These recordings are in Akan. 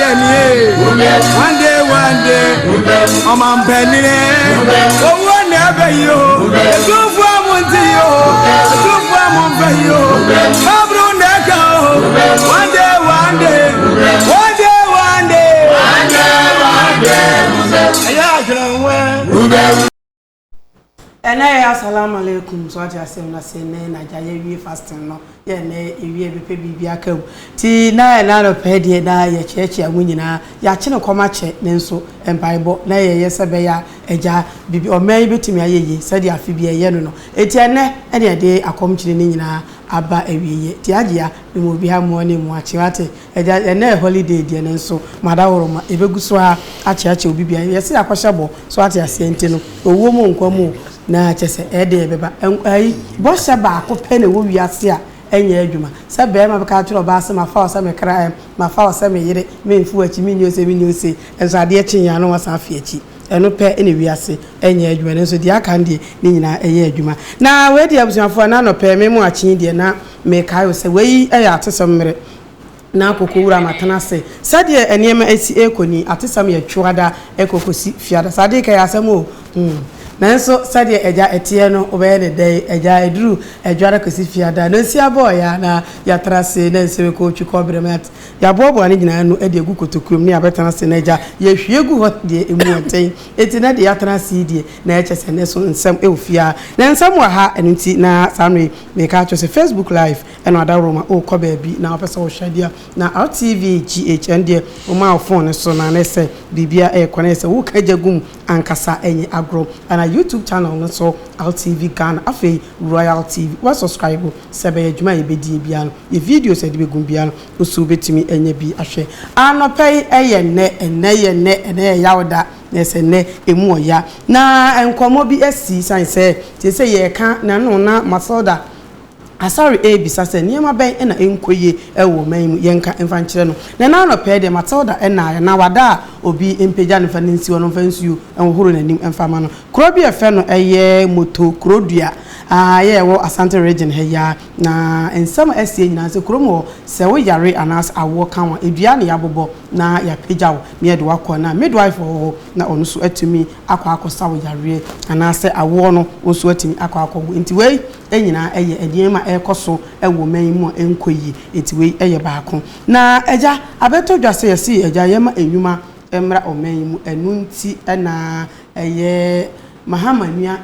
one day, I'm on penny. Oh, one never you. Two for one to you. Two for one for you. One day, one day. One day, one day. And I assalamu alaikum. So I just say na say na jaye we fasting no. Ye na ewie be bibi akam. Ti na no pe de na ye cheche amunyina. Ya che no koma che ne nso empaibo na ye yese be ya eja bibi o mai betimi ayeye se de afi bi ye no no. Eti ene e de akomchire ni nyina aba ewiye. Ti agya bi mo bi ha mo ne mu achiwate eja ene holiday de ne nso madaworoma ebeguso a achiache obi bia yese akwashabo so ate asente no owo mo nkwamu na chese ede beba ai bo se ba ko pe na wo wiase a enye adwuma se be ma beka tro ba se ma fa o se me kra ma fa o se me yire me mfu achi me nyose enso ade chinya no wasa afi achi eno pe ene wiase enye adwuma ne so di aka ndie ni nyina eye adwuma na we di abusuafo na no pe me mu achi die na me kai o se we eya atesem mere na akoko wura matana se sade enema esi ekoni atesam ye twada ekokosi fiada sade kai asem o nanso sade eja etie no obe ne dai eja eduru ejwara kosi fiada no si abo ya na ya trase na nse ko twi ko bremat ya bobo ani gina no ede egu kotokurum ne abetana se na eja ye hwiegu hot de emu onten eti na de ya trase die na eche se ne so nsem eufia na nsem wa ha enti na sanwe me ka cho se Facebook live eno adaroma o ko ba bi na opese wo hwadia na RTV GHN de o ma phone so na na se bibia e kone se wo ka jagum ankasa enye agro ana YouTube channel no so RTV Ghana afi Royal TV wa subscribe sebe adwuma ye bedi bia no ye videos e de begum bia no osu betimi enye bi ahwe anopai eye ne yawda na se ne emu oya na enkomo bi asi san se ye ka na no na masoda asari ebisa se niema ben na enkoye ewo man yenka enfankyere no na no pe de matilda na wada obi empeja no fa nsi wono fa nsuo enhoro nanim enfama no krobi efe no eye moto krodua ye wo Asante region heya na ensam asie nyina se kromo se wo yare anas awo kanwa edua ne yabobo na ya peja wo me de wakọ na midwife wo na onu so atumi akọ wo yare anas awo no wo so atumi akọ enti wei enyina eye ediema ekoso ewo man mu enkoyi enti wei eye baako na eja abeto dwase yesi eja yema enwuma emra oman mu enunti na eye mahamania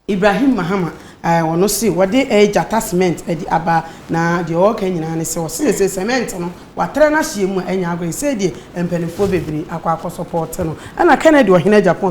Ibrahim Mahama wono si wode jata cement edi aba na de o kan nyina ne se wo se cement no watre na hye mu anya agre se de empanifo bebiri akwa support no ana Kennedy ohina Japan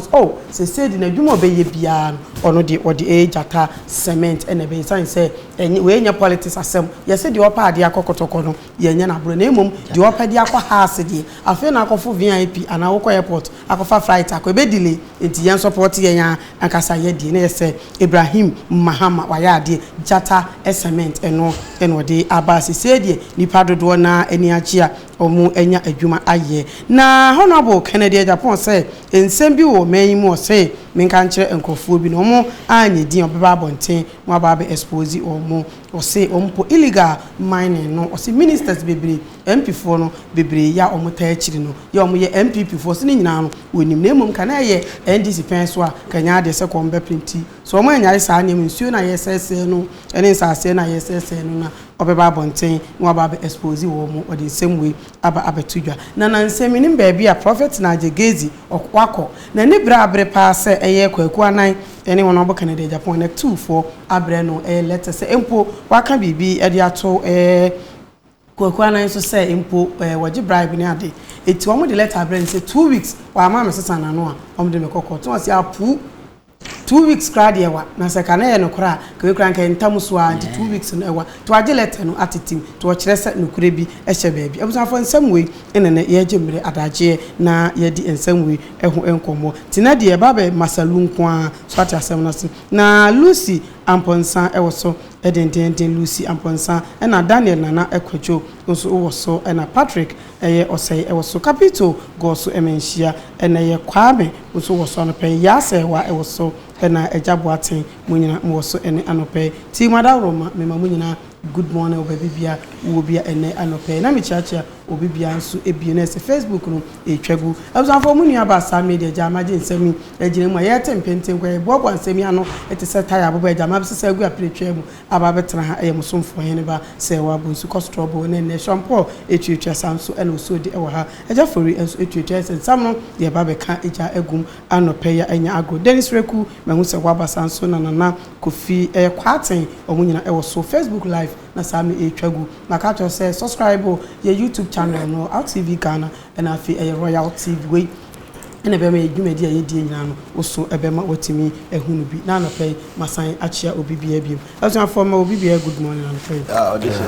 se de na dwuma obeye bia no ono de ode jata cement ene be san se we nya politics asem ye se de opa ade akokotoko no ye nya na bro na emom de opa de akwa house de afi na akofo VIP ana wo airport akofa flight akobe delay enti yen support ye nya ankasa ye de na ye se Ibrahim Mahama wayade jata cement eno de abasi sedie nipa dodo na eni achia omu enya adwuma aye na honorable Kennedy Japan say ensem bi wo manyimu say menka nkyere enkofuo bi no mo anye din obeba bonten mo aba expose omu o say ompo illegal mining no o say ministers bebre MP4 no bebre ya omu ta achiri no ya omu ye MPP4 so ni nyina no wonim na emom kana ye NDC penso a kanya de se kombe printi so omu anyare sa anem nsuo na yesese no ene nsase na yesese no na obeba bonten mo aba expose wo mu o the same way aba abetudwa na nsemi nim ba bia prophet na jegezi okwako na ni bra abre pa se eye kwaku anan ene wono obo Canada Japan na 24 abre no letter se empo waka bibi e de ato kwaku anan so se empo waji bribe ni ade eti omo de letter abre se 2 weeks wa ma me sesa na no a omo de me kokko to se apu 2 weeks crowd yewa na se kana ye no kra kwaku anka ntamuso a 2 weeks no ewa to age letter no atitim to kire se no kure bi ehye baabi abusafo nsam we ene ye gemre adaje na ye di nsam we ehu enkomo tina de baba masalu nko a so ati asem no na Lucy Amponsa ewoso edendenden Lucy Amponsa na Daniel Nana Ekwajo nso woso na Patrick osei ewoso Capito goso emenhia na ye Kwame nso woso no pe yase wa ewoso na ejaboaten munyina woso ene anope ti mada roma mema munyina good morning obabibia wo bia ene anope na me chiachia obi bia nso ebie na se Facebook no etwagu abusanfo mu nua ba sa media jama je nsemi ejine mu ye tempenten kwa ebobo nsemi ano etese tire aboba jama bese agu apretwa mu aba betra ha musomfo hene ba se wa bunsu kostrobo ne shampoo etwetwa sanso ena osodi ewo ha eja fori enso etwetwa sam no ye ba be ka eja egum anope ya enya agro Dennis Reku mehu se wa ba sanso na Kofi kwaten omunyina ewo so Facebook live na sami etwagu na ka to say subscribe your YouTube channel no OutTV Ghana and afi Royal TV we ene be me dwumadi a yedie nyina no oso ebema watimi ehunu bi na no pay masan achia obibia bi aso afoma obibia good morning and pray audition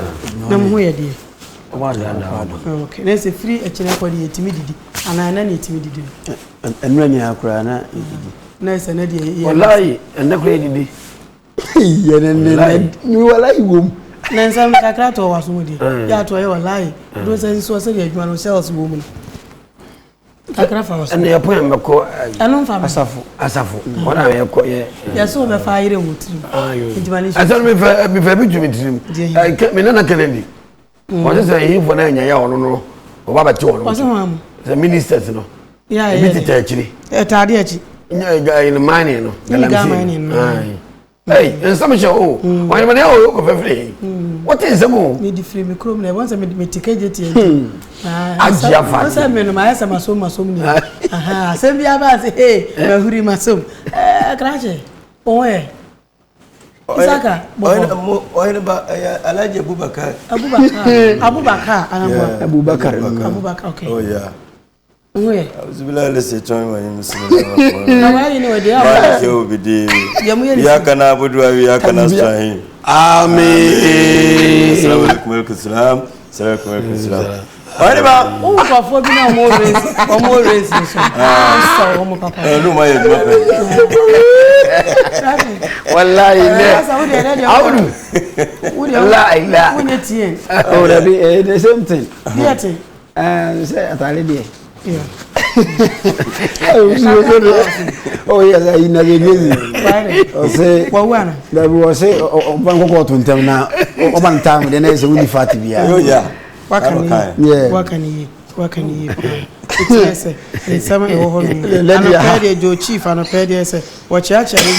na mo ye die okay na se free echina kwadi yetimi didi ana na yetimi didi enra ni akura na didi na se na die wallahi enna kura didi ni wallahi wom na nsam kakra to waso mu die ya to ye wallahi do se so se ye adwuma no sales wo mu kakra fa waso enna ya point meko anu fa asafo ona ya ko ye ya so be fa ire mu tiri adwuma ni asal me fa bi tumi tiri me na Kennedy wọ́n sọ yìí fún ẹ̀yàn yà ọ̀nù nù ọba bàtí ọ̀nù wọ́n sọ wọn mu ṣe ministers nù ebi ti tẹ̀ ẹ̀kyiri ẹ̀tàdí ẹ̀kyi ẹ̀yìn mining nù galamsey ẹ̀yìn nsọ́mu ṣe o wọ́n yẹn mọ̀ ní ẹ̀ ọ̀yọ́ kò fẹ́ fìlẹ̀ yìí wọ́n ti nsẹ́mu o. mi di firi mi kurom na ẹ̀ wọ́n sọ mi ti kéje tiẹ̀ ajì afa wọ́n sọ mi nù mà ayé sọ masom ni sẹ́mi bí a bá ṣe mahuri masom krakye òun ẹ̀ Isaka oyin ba Alhaji Abubakar okay oh yeah oye uzibila lese chon wa muslim na wali ni wadi ya ke obidi ya kana abudu ya kana sahin amen assalamu alaikum salam oyin ba o ko fo bi na mo raise so mo papa no ma ye ma pe wallahi ne awdu wallahi la wonye tie oh that be the same thing diete say atale die yeah oh yes I na gezi o say wawana da bi say o ban ko to ntem na o ban tam de na say woni fati bia oh yeah wakani ese nsama e ho no ana pede jo chief ana pede ese wachiacha ni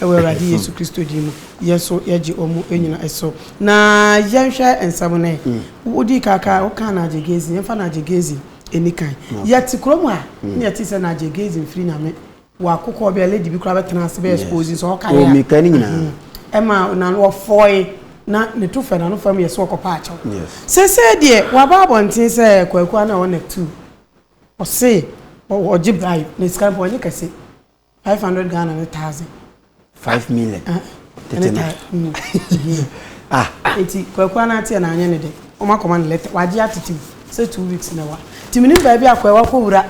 ewe radi Yesu Kristo dimu yeso yaji omu enyina eso na yanhwe nsam ne wodi kaka o kana jegezi emfa na jegezi enikan yati kromu a ne yati se na jegezi mfiri nyame wa akokọ obi lady bi kura betena ase be expose so ka ya o mekani nyina ema na wo foi na ne to fe na no fam yeso okopa acho se de wa ba bontin se kwakwa na won 2 o se o jibai ne scan po ni kase 500 Ghana na 1000 5 million eti kwakwa na ate na anya ne de o makoma ne letter waji atiti say 2 weeks na wa timini ba bia kwa ko wura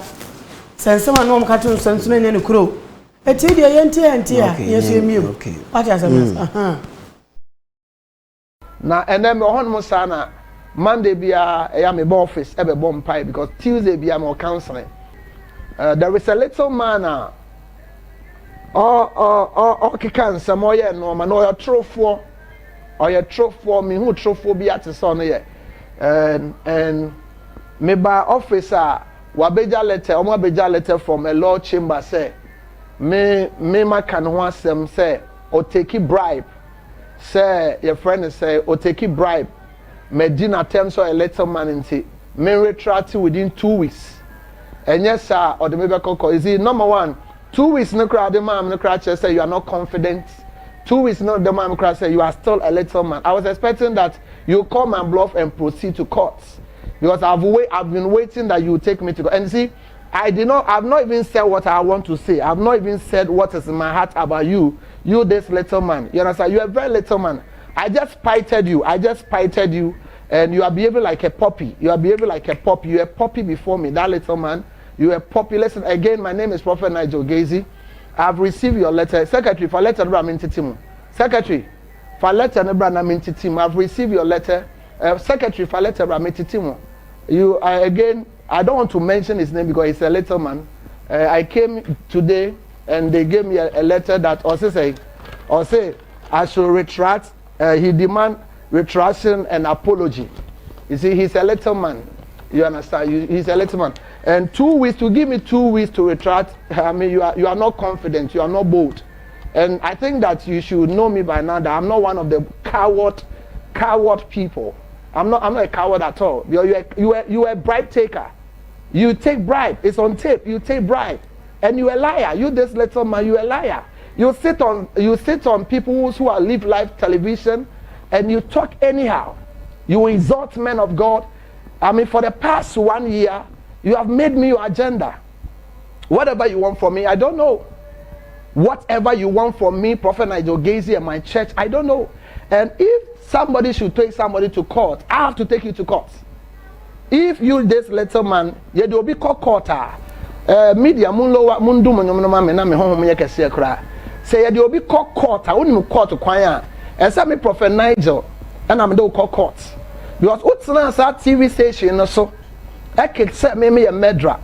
sensema no mkato sensu na ne kuro eti de yenti a yeso emiem pati asem na enem ohon sana Monday bia ya me office ebe bomb pie because Tuesday bia mo counseling there is a little man kika nsem oye no ma no trofo me hu trofo bia te so no ye and me ba officer wa beja letter from a law chamber say me maka no asem say o take bribe say your friend say o take bribe me dinner terms so a little man into me retract within 2 weeks and yes sir or the maybe call is it number 1 2 weeks no crowd the man no crowd say you are not confident 2 weeks no the man crowd say you are still a little man. I was expecting that you come and bluff and proceed to court because I've been waiting that you take me to court. And see, I've not even said what I want to say. I've not even said what is in my heart about you this little man. You understand? You're a very little man. I just spited you and you are behaving like a puppy. You're a puppy before me, that little man. You're a puppy. Listen, again, my name is Prophet Nigel Gazy. I've received your letter. Secretary, for letter number Secretary, for letter number I've received your letter. Secretary, for letter number You again, I don't want to mention his name because he's a little man. I came today and they gave me a letter that also say I should retract. He demand retraction and apology. You see, he's a little man. You understand? He's a little man. And 2 weeks, to give me 2 weeks to retract, I mean, you are not confident, you are not bold. And I think that you should know me by now that I'm not one of the coward people. I'm not a coward at all. You are a bribe taker. You take bribe. It's on tape. You take bribe. And you're a liar. You this little man, you're a liar. You sit on people who are live live television and you talk anyhow. You insult men of God. I mean, for the past 1 year, you have made me your agenda. Whatever you want from me, I don't know. Whatever you want from me, Prophet Nigel Gacy and my church, I don't know. And if somebody should take somebody to court, I have to take you to court. If you this little man, you will be called court. Media mundu munoma me na me honhom ye kese kra. Say you will be called court. I won't court kwan. And say me Prophet Nigel, and I'm do call court. Because what's na sa TV station no so I can say me a medra.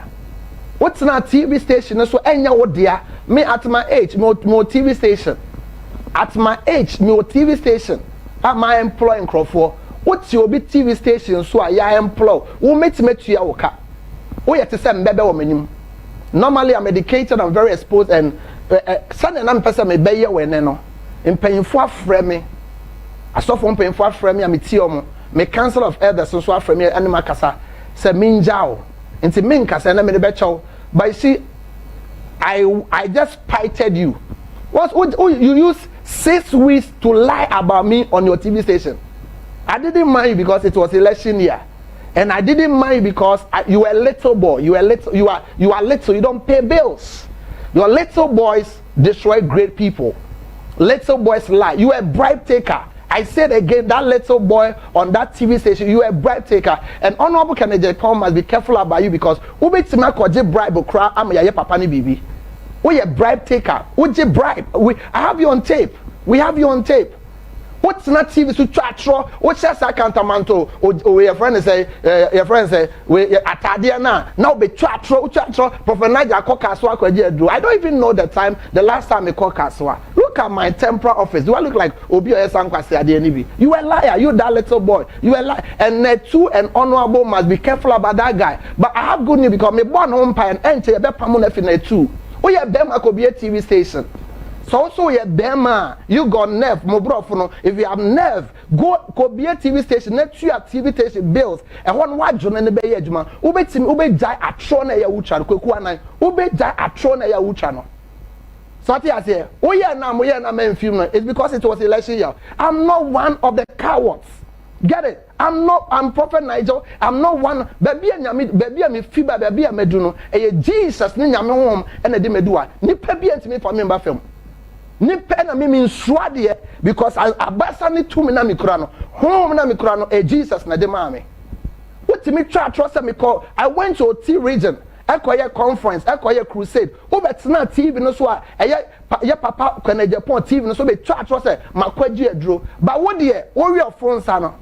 What's na TV station no so enya wo dia me at my age more TV station. At my age me TV station. At my employing crowd what's your big TV station so I employ. Who met you woka. Wo yet say mbebe wo manim. Normally I'm educated, I'm very exposed and Sunday na person me be ye we ne no. Mpanyimfo afrɛ me. Asofo mpanyimfo afrɛ me am tie omo. Me council of elders so afrɛ me animal kasa. Say minjao. Nti min kasa na me de be chow. But you see I just spited you. You use 6 weeks to lie about me on your TV station. I didn't mind you because it was election year. And I didn't mind because you were a little boy. You are little. You don't pay bills. Your little boys destroy great people. Little boys lie. You are a bribe taker. I said again, that little boy on that TV station, you are a bribe taker. And Honorable Kennedy Paul must be careful about you because ube tima koje bribe okra ama ya papa ni bibi. We a bribe taker. Uje bribe. I have you on tape. We have you on tape. What's not TV to chatro? What's just a cantamanto? Or your friend say, we atadia now be chatro. Prophet Naija call Kaswa do. I don't even know the last time I called Kaswa. Look at my temporal office. Do I look like Obio Sankwasi Adenibi? You a liar, you that little boy. You a liar. And Netu and Honorable must be careful about that guy. But I have good news because me born umpire and enter a bepamon F in Netu. We have them could be a TV station. So also you Bema, you got nerve, Mobrofono. If you have nerve, go be a TV station, next to your TV station bills, and one watch on the Bay Edgema, Ube die at Trona Yauchan, Kukuana, Ube die at Trona Yauchano. So I say, oh yeah, now we are not film. It's because it was election year. I'm not one of the cowards. Get it? I'm Prophet Nigel. I'm not one. Baby me fiba, baby me duno. Jesus ni nyame hom and de medua. Ni pebi ntimi for me ba film. Ni pe na me nswade because abasa ni tumi na mikura no. Home na mikura no Jesus na de ma me. What me try trust me call. I went to T region. Ekoye conference, ekoye crusade. Obetena TV no so ye papa Kennedy Japan TV no so be try trust say makwaji aduro. But what there? Warrior phones no.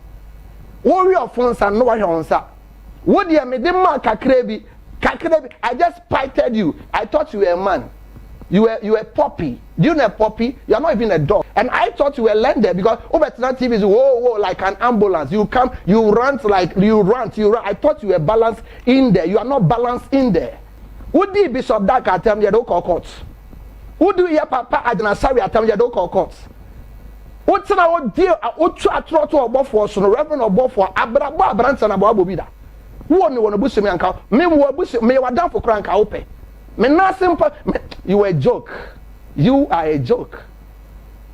Warrior phones and no one sa. What dear me dem kakrebi. I just spited you. I thought you were a man. You were a puppy. Do you know a puppy? You are not even a dog. And I thought you were landed because Overtona TV is whoa like an ambulance. You come, you run. I thought you were balanced in there. You are not balanced in there. Who do Bishop Dark at time you don't call courts? Who do your Papa Adnasari at time you don't call courts? What's an old deal? What try to above for so Reverend above for Abraba Branson about Bobida. Who only want to bush me and cow? Me will bush me were down for crank open. Me not simple. You a joke. You are a joke.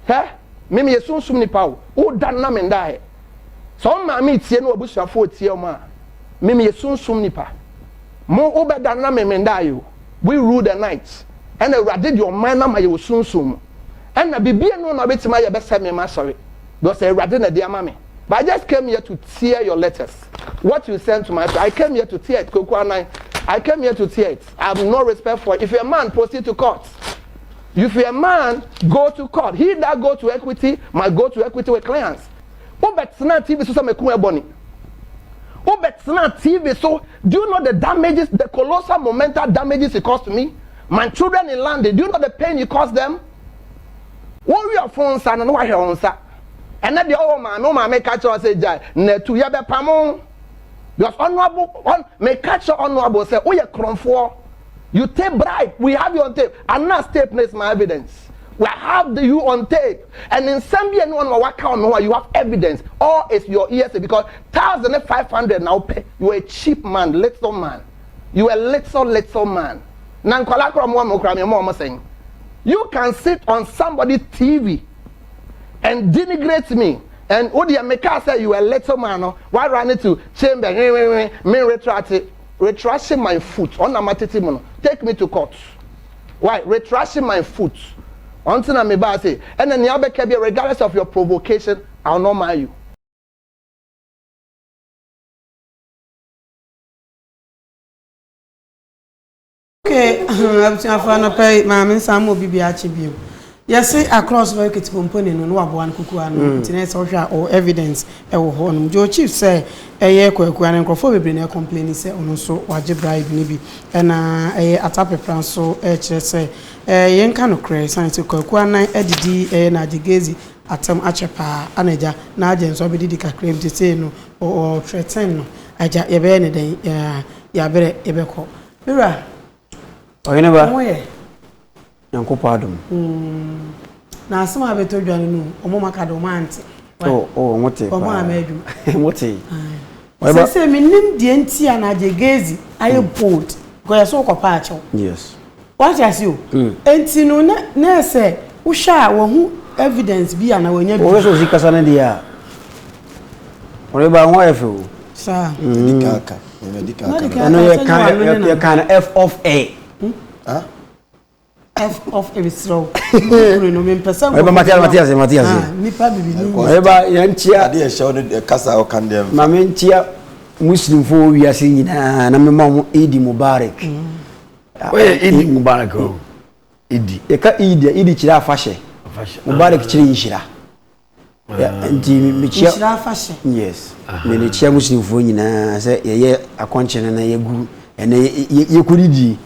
Huh? Me ye soon sum ni pau. Who done na me die? So ma me tie no bush for tie ma. Me ye soon sum ni pa. Mo obe done na me die you. We rule the night. And I did your man na ma ye soon sum. And na bibia no na betima ye be say me ma sorry. Because I rather na dear mommy. But I just came here to tear your letters. What you sent to my I came here to tear it. I came here to tear it. I have no respect for it. If you're a man, proceed to court. If you're a man, go to court. He that go to equity must go to equity with clients. Obetsna TV so me kun ebony. Obetsna TV so do you know the damages, the colossal monumental damages it cost me? My children in London, do you know the pain it cost them? What your phone son and why on sa? And then the old man, no man make catch us say jai. Ne tu ya be pamon. Because honorable, may catch your honorable say, oh, you're crumb you take bribe, we have you on tape. And now tape is my evidence. We have you on tape. And in Zambia, no one will work out, no, you have evidence. Or it's your ESA because 1,500 now pay. You're a cheap man, little man. You a little man. You can sit on somebody's TV and denigrate me. And what the America say you a little man, why run it to chamber, me retracting my foot on a matitimono. Take me to court. Why? Retracting my foot. Until I may say, and then the regardless of your provocation, I'll not mind you. Okay, I'm going to pay my man some will be achieved. Yes, across market component no one kukuano internet social or evidence e wo ho no Joe Chief say eye kwakuan nkrofo bebre na complain say ono so waje bribe ni bi na atape plan so kire say yenka no kre science kwakuan nan edidi na jegezi atem achepa anaja na agenso obedidi kakre mti say no o threaten no aja ye be ne den ya bere ebeko bira oyene ba yanko pardon na asema beto dwane no omo makado manti mote omo amedu mote se minim die ntia na jegezi aye bold go yeso kopa acho yes what as you enti no na se wo sha wo hu evidence bi ana wonya bi o so sikasa na dia oreba ho efe sa medikaka no you can f of a F of a slow. No me pesa. Matias. Mi pa bibi ni. Eba yanchia ade show no kasa o kan dem. Ma menchia Muslim fo wiase nyina na me ma Eid Mubarak. Oye Eid Mubarak o. Eid. E ka Eid kira afashe. Mubarak kira yishira. Ya nti me chia yishira afashe. Yes. Me ne chia Muslim fo nyina se ye akonche na yegu ene ye kuridi.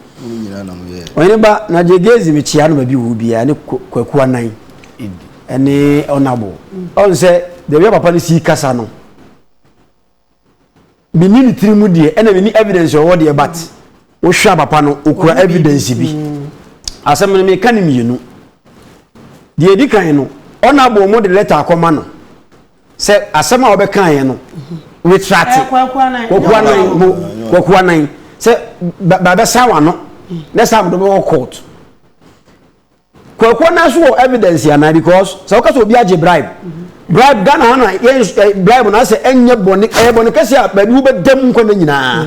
Oyene ba na jegezi mechia no ba bi wu bia ne kwakuwa nan ene onabo on se de we papa ni si kasa no minini trimu die ene mini evidence o de bat wo hwa papa no okura evidence bi asem ne me kan mienu de edi kan no onabo mo de letter akoma no se asem a obekan ye no retract kwakuwa nan se baba sawa no let's have the court. Kwakwana so evidence ya na because so ka so bi age bribe. Bribe Ghana na bribe na say enye boni boni kase a ba du be dam nko na nyina.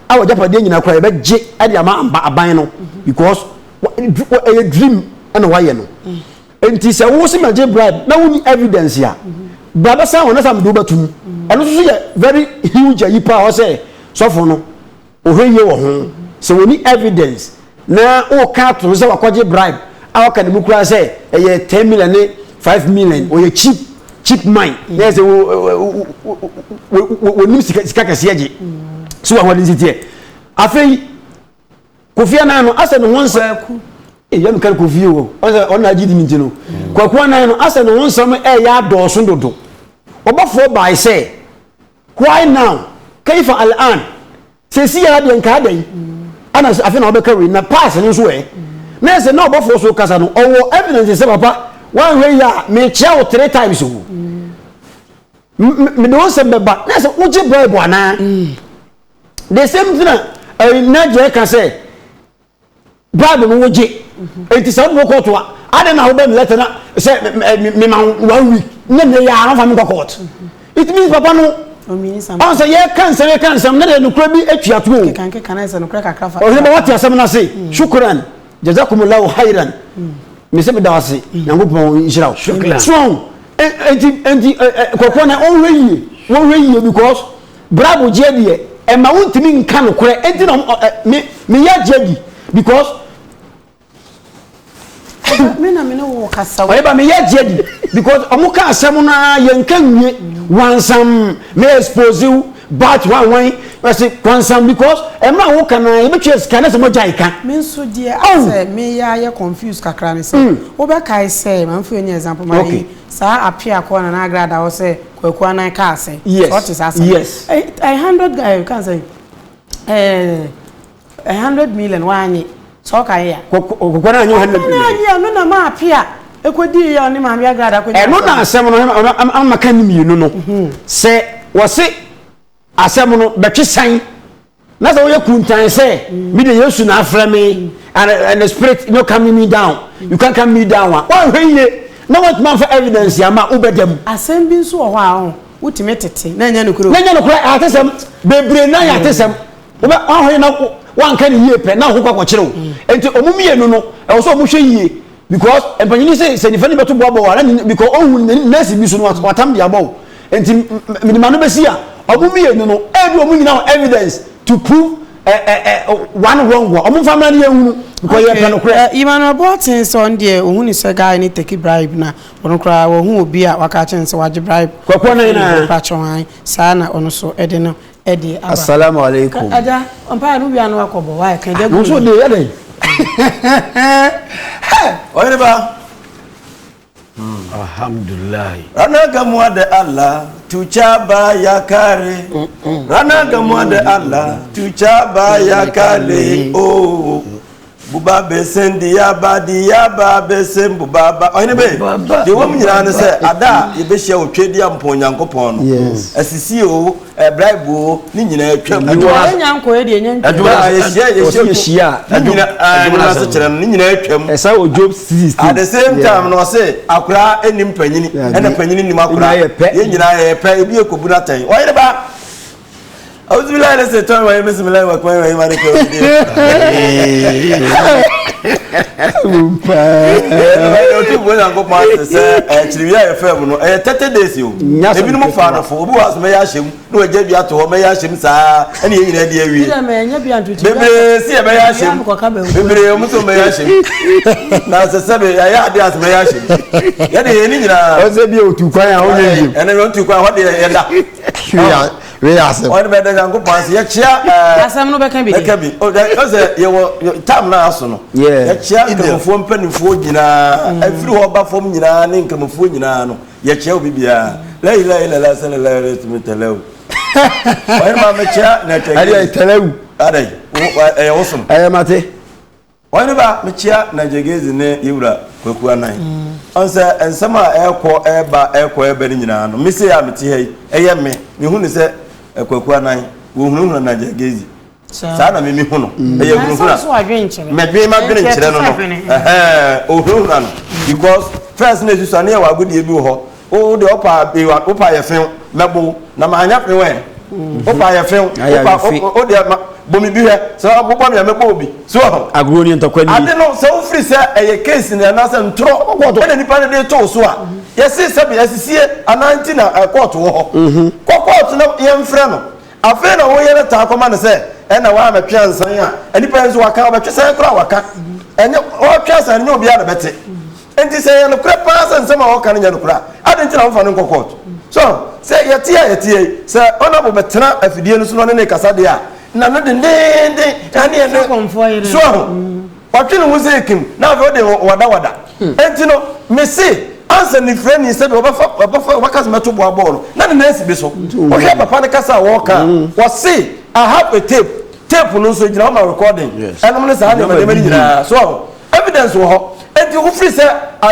A wo japade nyina kwa be je ade ama amba aban no because a dream and why no. Enti se wo se age bribe na woni evidence ya. Baba sa wona sam do batum. Ono so ye very huge yipa o say so for no ohwe wo ho. So we need evidence. Na o can't to say wakoje bribe. How can the mukura say 10 million 5 million or cheap mine. There's a we need sika kasiaje. So what is it here? Afei Kofi Annan asa no wonsa yam kan Kofi o. On na gidi mintino. Kwaku Annan asa no wonsa mo ya doso dodo. Obafo by say why now? Kaifa al'an. Say see ya de nka dan. Ana afi na obeka we na pass no so na say na obofo so kasa no owo evidence say papa one way ya me chia o 3 times o me don say beba na say uji bribe ana the same thing na je ka say bribe no uji enti say no court wa ade na obe me letter na say me ma 1 week na ya ran fa me court it means papa no on say ye kan say na de no kura bi atuato o kan say no kura kakra fa o he ba wati asem na say shukran jazakumullahu khairan me se be dawase nyankopon inshira shukran strong enti kokko na on weyi because bravo jedi e ma wontimi nka no kura enti na me ya jedi because me no wo kasa o eba me ya jedi because omuka asem na ye nka nwie wansam me expose you but one I say concern because emra wo kana e betwe sika na se mo jai kan me nso die ase me ya confused kakra ne say wo be kai say man fu any example my sa apia ko na agrada wo say kwaku anan ka say what is asa yes 100 guy can say 100 million wanye so ka ya ko na anyo 100 million ya no na ma apia ekodi ya ni ma bia agrada ko no na asem no am maka ni mienu no se wo se asem no betwe san na so ye kuntan say me de Yesu na afra me and the spirit no calm me down you can't calm me down one hweye no what man for evidence ya ma ubedem asem bi nso wo ha wutime tete na nya no kuro atesem bebre na ya atesem wo ba ahoy na wan kan yie pe na ho kwakwa kire enti omumienu no e wo so omuhwe yie because empanyini say ni fani beto boabo wala because ohun nasi bi so no watam dia bow enti minima no besi a omumienu no e bi omunyina evidence to prove one wrong one omu family na ehunu because you can correct Emmanuel Botin so ndie ohun ni say guy ni take bribe na ono kra ohun obi a waka chen say waje bribe kwakwa na patron sa na ono so ede no ede aba assalamu alaikum aja ompa no bia no akobo wa kan de go so de ede Oyeba alhamdulillah rana gamwa de Allah tuchaba ya kare rana gamwa de Allah tuchaba ya kale oh buba besendi ya ba besem buba ba oyebe de wo mnyira ne se ada ye be hia otwedi ampon yankopon no asisi o bribe o ni nyina atwam nyanko e de nyanko ye hia nyina se kire ni nyina atwam esa o Job 16 at the same time no se akura enim panyini ena panyini nim akura ye nyina ye pe ebi ekobu na tan oyere ba Auzubillahi minash shaitani rajim bismillahir rahmanir rahim maliki yawmiddin bo na go pa se chiriya ye fam no 30 days yo ebi no fa na fo obi was me ya hyem no agya bi ato me ya hyem saa ene ye nyina de awie bebe si e me ya hyem bebe o muso me ya hyem na se sebe ya ade as me ya hyem ya de ye ni nyina o se bi o tu kwan a o ye ene o tu kwan ho de ye da we asem on be da jango pansi ya chia asem no be kan bi o say ye wo tam na aso no ya chia nkamfo mpanifo nyina afiri ho ba fom nyina ne nkamfo nyina no ya chia obibia la ilaha illa sallallahu alaihi wasallam why ma me chia na te ali telewu adai wosum mate why ba me chia na jegezi ne yewura kwaku anan on say ensama ekọ ebe nyina no me say ya meti hei eye me hu ni say kwaku anan wo hunu na jegezi sa na me hu no eye hunu na me dwe ma dwe nkyere no o hunu na no because first na Jesus na wa gudi ebi ho o de opa ye fen mebo na ma anya fen we opa ye fen o de bomi bi he so obo me mebo obi so agro ni ntakwani ade no so free say eye case na na say ntro e nipa de to so a yesi sabi asisie ananti na court wo ho court na ye mfre no afi na wo ye na ta akoma ne say e na wa metwe ansan a nipa nso waka obetwe say kra waka enye o twa san ne obi a na bete enti say ye no kra pass nsema wo kan nya no kra ade nti na wo fa no court so say ye tie say honorable betena afidie no so no ne kasa de a na no de ane ne so watwe no say kim na we de wada enti no me say answer ni friend ni say obafa wakas meto bo abolo na ne nasi bi so o hwe papa ne kasa wo kan wo say I have a tape no so gina ma recording enom ne sa na me nyina so evidence wo ho enti wo free say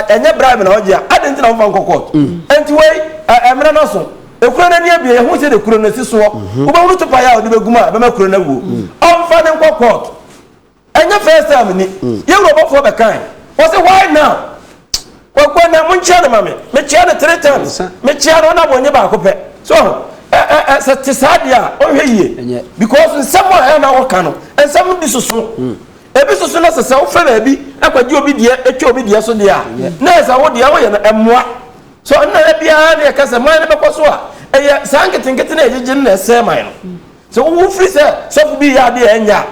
enye bribe na ogia ade nti na wo fa court enti we emre no so ekuro na dia bi e ho se de kuro na si so wo ba wo to pa ya o de beguma be ma kuro na wo on fa ne court enye first time ni ye wo bo fo be kan wo say why now kwa na munchia na mame me chia na 3 times me chia na bonye ba ko pe so satisfadia o hweye because someone na work no and some bi soso ebi soso na sese wo fe na bi akwaji obi die etwa obi die so de a na esa wo de a wo ye na emmoa so na bia na kasa man na bekoso a eye sanketenkete na ejije na ese man no so wo free so bi ya de enya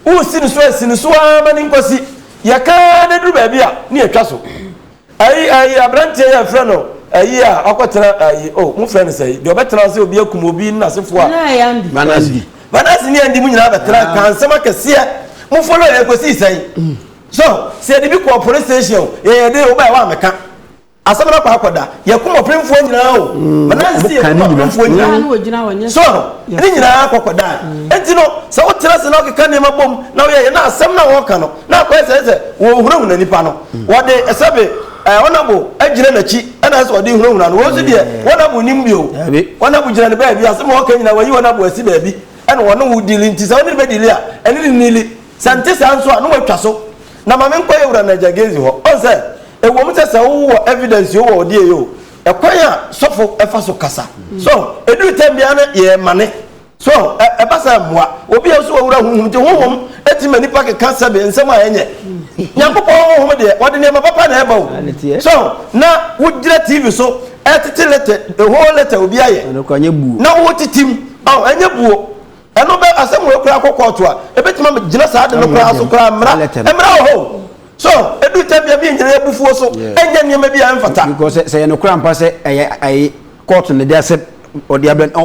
wo sini so amani nkosi ya ka na duru ba bia na etwa so ai abrante ya frɛ no ayi a akɔtena ayi mu frɛ no sɛ de obɛtena sɛ obi akum obi na sefo a banasi ni andi mu nyina betra kan sema kese mo follow e ko si sai so se de bi ko police station ye de wo ba wa meka asamana kwa akoda ye kuma premfo nyina o banasi ye kuma premfo nyina so ni nyina akoda enti no se wo tira se na okeka ne mabom na wo ye na asem na wo ka no na ko se wo huru na nipa no wo de esabe onabo agire na chi ana so de huru na no wo so de onabo nimbio onabo gira ne ba bi asem wo ka nyina wo yi onabo asi ba bi ana wo no wo dili nti se wo ne be dili a eni ni nili sante sanso a no watwa so na ma menko ye wura na jagezi ho on se ewo mte se wo evidence wo odi eyo ekwan a sofo efa so kasa so edu tambia na ye mane so ebasa moa obi so wura huhum te huhum etima nipa ke kansa be nsem a enye nyankopɔ huhum de wode ne papa na eba wo so na wudira tv so etete letter the whole letter obi aye na wo titim enye buo eno be asem wo kura kokɔto a ebetima gina saa de no kura so kura emra ho so edu tabia bi nyere ebufuo so enye niam bi an fata because say no kura mpa say ai court ne dey accept odi ablen na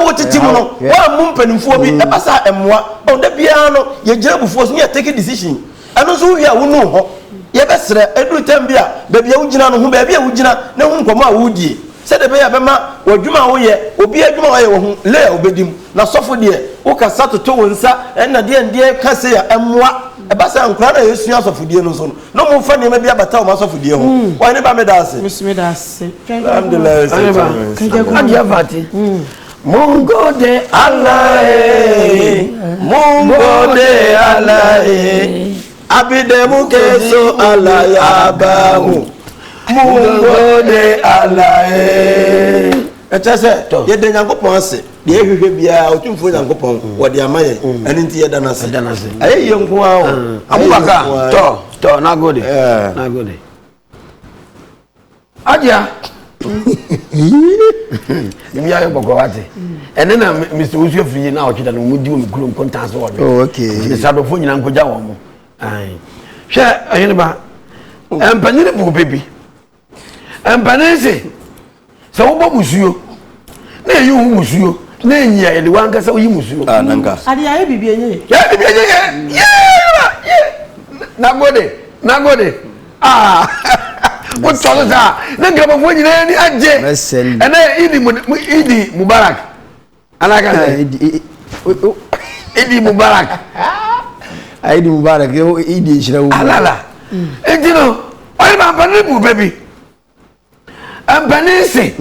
wo titi mu no wa mu mpanimfuo bi ebasa emmoa on da bia no ye gina ebufuo so ye take decision eno so wi a wo no ho ye besere edu tambia ba bia wo gina no ho ba bia wo gina na hu nkomo a wo die se de be ya bema wadwuma wo ye obi adwuma wo ye wo hu le obedim na sofo de wo ka satoto wo nsa na de ka se ya emmoa ebasa nkura na yesu asofodie no so no mo fa ne ma bi abata o ma asofodie ho wa ne ba me da ase me da ase alhamdulillah adia fati Mungu de Allah Mungu de Allah abide mu keso Allah ya bahu Mungu de Allah etese ye de nyankopon ase de ehwehwe bia otumfo nyankopon wo de amaye ani nti ye dana ase aye nko a o Abubakar to na gode adia mi ya boko wate ene na Mr. Usu free na o chida no mudi o mikulo konta so o okay ni sadofo nyina nkoja wo mo ai hwe ayene ba empanyire bu bebi empanese se wo bo musuo na eyi hu musuo na enyi ya ele wanka se wo yi musuo nanka ade aye bibie enye ya bibie enye na gode what tell us na ngaba fo nyina ni aje ene idi mubarak alaka idi mubarak idi mubarak idi shirawo alala ejino oyi ma bani bu baby ambanese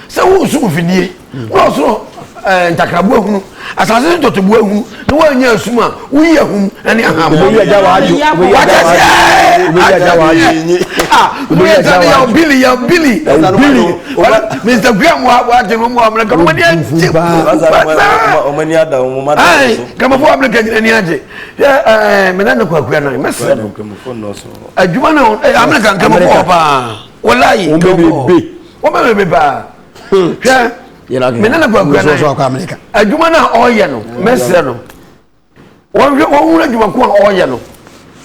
se wo su fidie no so ntakrabu ehunu asase totobu ehunu no wanya asuma wuyi ehum ene aham wo ya wajo wo ya ya billy Mr. Graham wa je mo amna kama mani anje o mani ada o mama ai kama fo amna kan ni anje menana kwa na mesra adwuma na amna kan kama fo pa wallahi o bebe ba hwa menana kwa na adwuma na oye no mesra no won hu adwuma ko oye no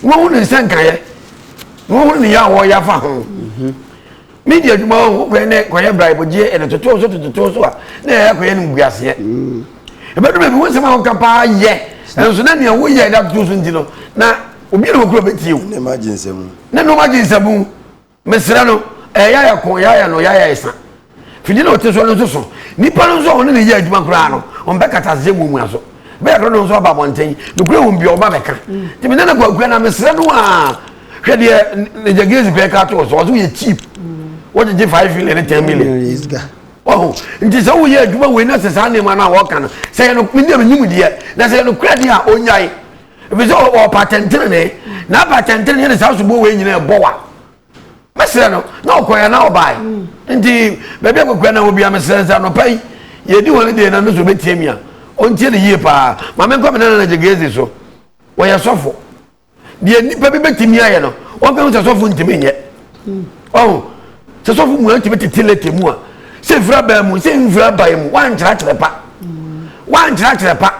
won hu ni sankaye won hu ni ya wo ya fa ho media adwuma ho ne koye bribe je ene toto so a na ya koye ni mbuase ebedu be won sema ho kapa ye enso na ne wo ye da toto so ndino na obi ne okuro betiw ne emergency mu na no emergency mu mesra no ya ko ya no ya isa fidi na oteso no so nipa no so ne ye adwuma kura no on be kata se mu aso be ya no so ba monten no kura won bi o ba beka ti me na kwa na mesra no a hwe de ne jagezi pe ka to so ye cheap what did you 5 million 10 million oh nti so wo ye adwuma we na sesa ne ma na wo ka no se no me dem nyim de na se no kura de a onyai e so o patent ne na patent ne ne sa so bo we nyina bo wa mesra no na okoya na obai nti bebe akokwa na obi amesra no pai ye di woni de na no so betiamia ontie ne yie pa ma me nkom na jegezi so wo ya sofo de nipa bi betimia ye no won kan so sofo ntimi nye oh so sofo mu ntimi tetelete mu a se fra ba mu se mfra ba mu wan kira pa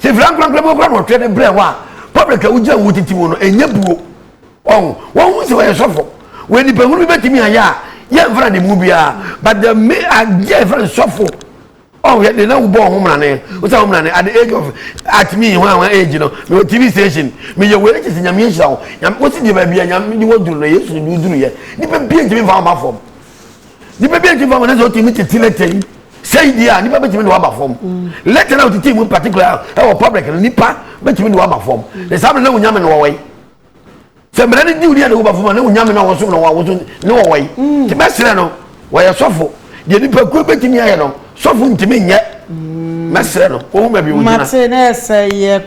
se fra nkran mo kran wo twede bre wa public awuja wo titimu no enye buo oh won se wo ya sofo when the people betimi aya ye mfra de mu bia but the me age friend sofo oh they now born home na what's home na at the age of at me when age no TV station me your way is nyame hia nyam what's the baby nyam ni woduru na yesu ni duru ye ni pe bia ntimi fa ma fom ni pe bia ntimi fa na so timi titilete say dia ni pe betimi no ba fom let na otiti mu particular e public ni pa betimi no ba fom the same na nyame no wai se mera ni diuri na wo ba fom na nyame na wo so no wo so ni wo wai ti mesre no wo ye sofo de ni pa ku betimi aye no sofo ntimi nye mesre no wo ma bi wo jina Martinez ye